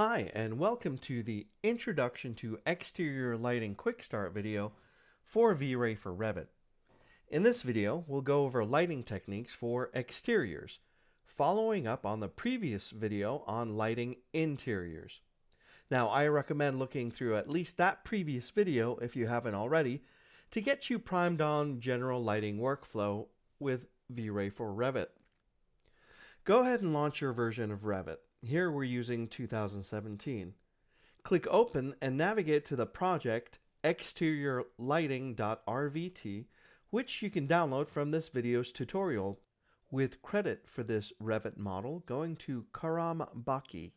Hi, and welcome to the Introduction to Exterior Lighting Quick Start video for V-Ray for Revit. In this video, we'll go over lighting techniques for exteriors, following up on the previous video on lighting interiors. Now, I recommend looking through at least that previous video, if you haven't already, to get you primed on general lighting workflow with V-Ray for Revit. Go ahead and launch your version of Revit. Here we're using 2017. Click Open and navigate to the project exteriorlighting.rvt, which you can download from this video's tutorial, with credit for this Revit model going to Karam Baki.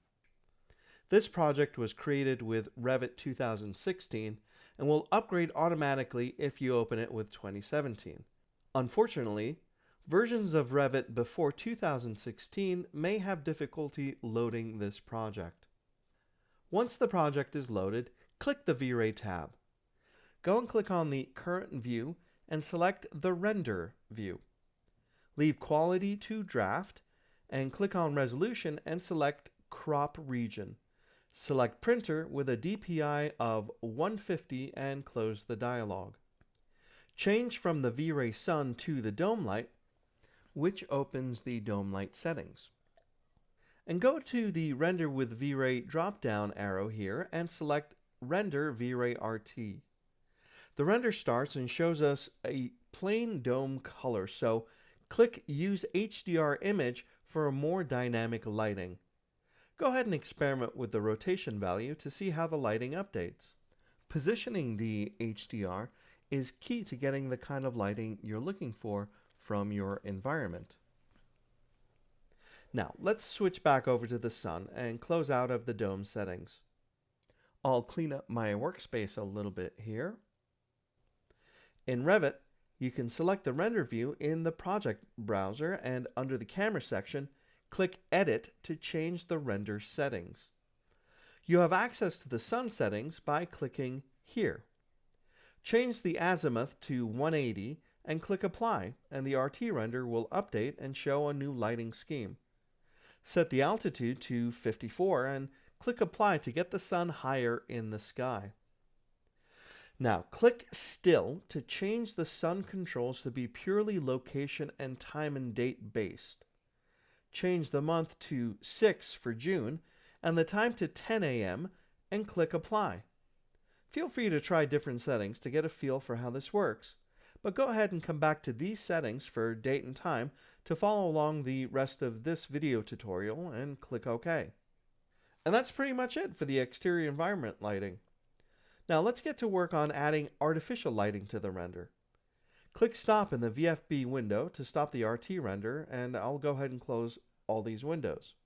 This project was created with Revit 2016 and will upgrade automatically if you open it with 2017. Unfortunately, versions of Revit before 2016 may have difficulty loading this project. Once the project is loaded, click the V-Ray tab. Go and click on the current view and select the render view. Leave quality to draft and click on resolution and select crop region. Select printer with a DPI of 150 and close the dialog. Change from the V-Ray Sun to the dome light, which opens the dome light settings. And go to the Render with V-Ray drop-down arrow here and select Render V-Ray RT. The render starts and shows us a plain dome color, so click Use HDR Image for a more dynamic lighting. Go ahead and experiment with the rotation value to see how the lighting updates. Positioning the HDR is key to getting the kind of lighting you're looking for from your environment. Now, let's switch back over to the sun and close out of the dome settings. I'll clean up my workspace a little bit here. In Revit, you can select the render view in the project browser and under the camera section, click Edit to change the render settings. You have access to the sun settings by clicking here. Change the azimuth to 180 and click Apply, and the RT render will update and show a new lighting scheme. Set the altitude to 54 and click Apply to get the sun higher in the sky. Now click Still to change the sun controls to be purely location and time and date based. Change the month to 6 for June and the time to 10 a.m. and click Apply. Feel free to try different settings to get a feel for how this works. But go ahead and come back to these settings for date and time to follow along the rest of this video tutorial and click OK. And that's pretty much it for the exterior environment lighting. Now let's get to work on adding artificial lighting to the render. Click Stop in the VFB window to stop the RT render, and I'll go ahead and close all these windows.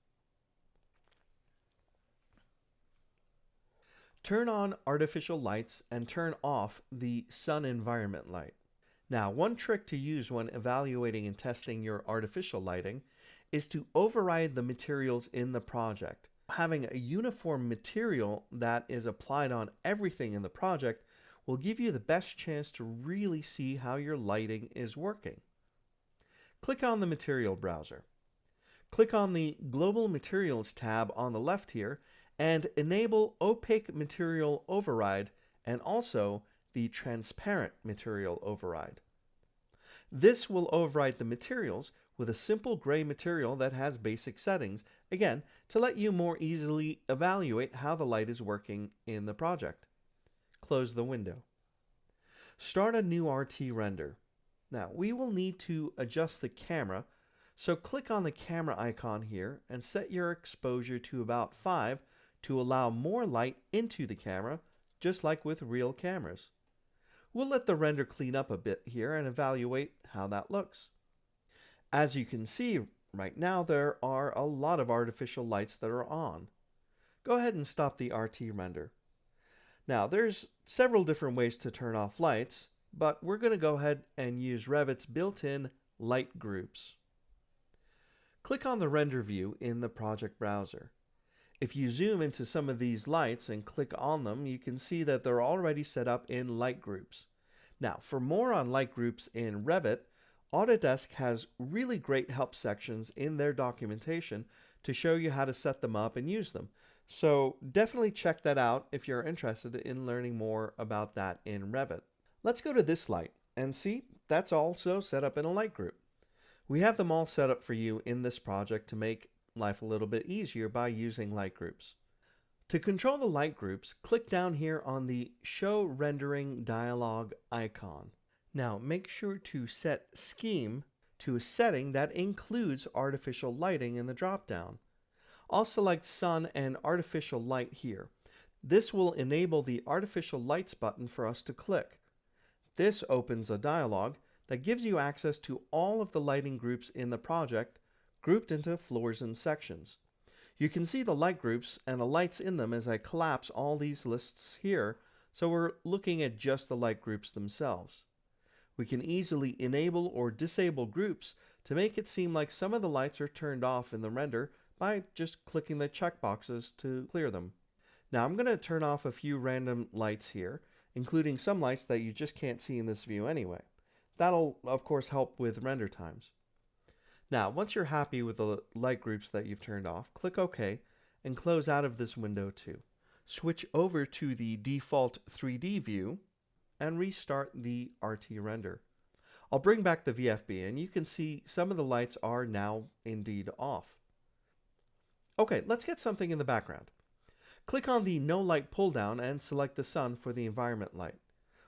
Turn on artificial lights and turn off the sun environment light. Now, one trick to use when evaluating and testing your artificial lighting is to override the materials in the project. Having a uniform material that is applied on everything in the project will give you the best chance to really see how your lighting is working. Click on the Material browser. Click on the Global Materials tab on the left here and enable Opaque Material Override and also the Transparent Material Override. This will override the materials with a simple gray material that has basic settings, again, to let you more easily evaluate how the light is working in the project. Close the window. Start a new RT render. Now, we will need to adjust the camera, so click on the camera icon here and set your exposure to about 5 to allow more light into the camera, just like with real cameras. We'll let the render clean up a bit here and evaluate how that looks. As you can see right now, there are a lot of artificial lights that are on. Go ahead and stop the RT render. Now, there's several different ways to turn off lights, but we're going to go ahead and use Revit's built-in light groups. Click on the render view in the project browser. If you zoom into some of these lights and click on them, you can see that they're already set up in light groups. Now, for more on light groups in Revit, Autodesk has really great help sections in their documentation to show you how to set them up and use them. So definitely check that out if you're interested in learning more about that in Revit. Let's go to this light and see that's also set up in a light group. We have them all set up for you in this project to make life a little bit easier by using light groups. To control the light groups, click down here on the Show Rendering dialog icon. Now make sure to set Scheme to a setting that includes artificial lighting in the drop-down. I'll select Sun and Artificial Light here. This will enable the Artificial Lights button for us to click. This opens a dialog that gives you access to all of the lighting groups in the project, grouped into floors and sections. You can see the light groups and the lights in them as I collapse all these lists here, so we're looking at just the light groups themselves. We can easily enable or disable groups to make it seem like some of the lights are turned off in the render by just clicking the checkboxes to clear them. Now I'm going to turn off a few random lights here, including some lights that you just can't see in this view anyway. That'll of course help with render times. Now once you're happy with the light groups that you've turned off, click OK and close out of this window too. Switch over to the default 3D view and restart the RT render. I'll bring back the VFB and you can see some of the lights are now indeed off. Okay, let's get something in the background. Click on the No Light pull down and select the sun for the environment light.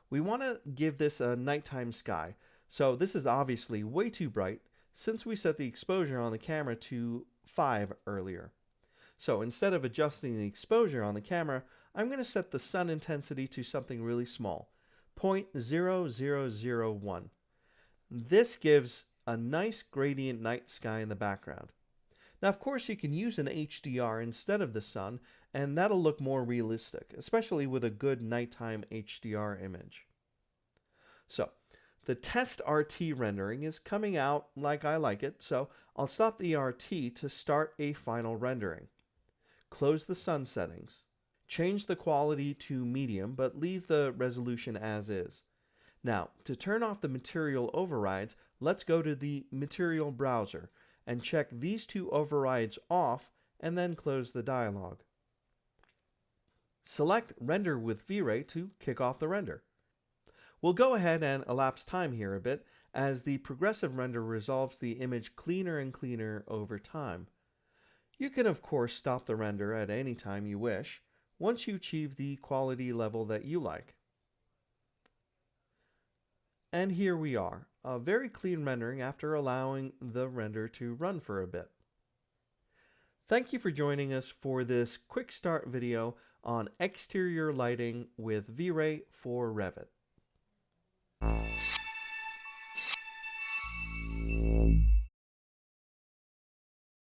We want to give this a nighttime sky, so this is obviously way too bright since we set the exposure on the camera to 5 earlier. So instead of adjusting the exposure on the camera, I'm going to set the sun intensity to something really small, 0.0001. This gives a nice gradient night sky in the background. Now, of course, you can use an HDR instead of the sun, and that'll look more realistic, especially with a good nighttime HDR image. So, the test RT rendering is coming out like I like it, so I'll stop the RT to start a final rendering. Close the sun settings. Change the quality to medium, but leave the resolution as is. Now, to turn off the material overrides, let's go to the Material Browser and check these two overrides off and then close the dialog. Select Render with V-Ray to kick off the render. We'll go ahead and elapse time here a bit as the progressive render resolves the image cleaner and cleaner over time. You can of course stop the render at any time you wish once you achieve the quality level that you like. And here we are, a very clean rendering after allowing the render to run for a bit. Thank you for joining us for this quick start video on exterior lighting with V-Ray for Revit.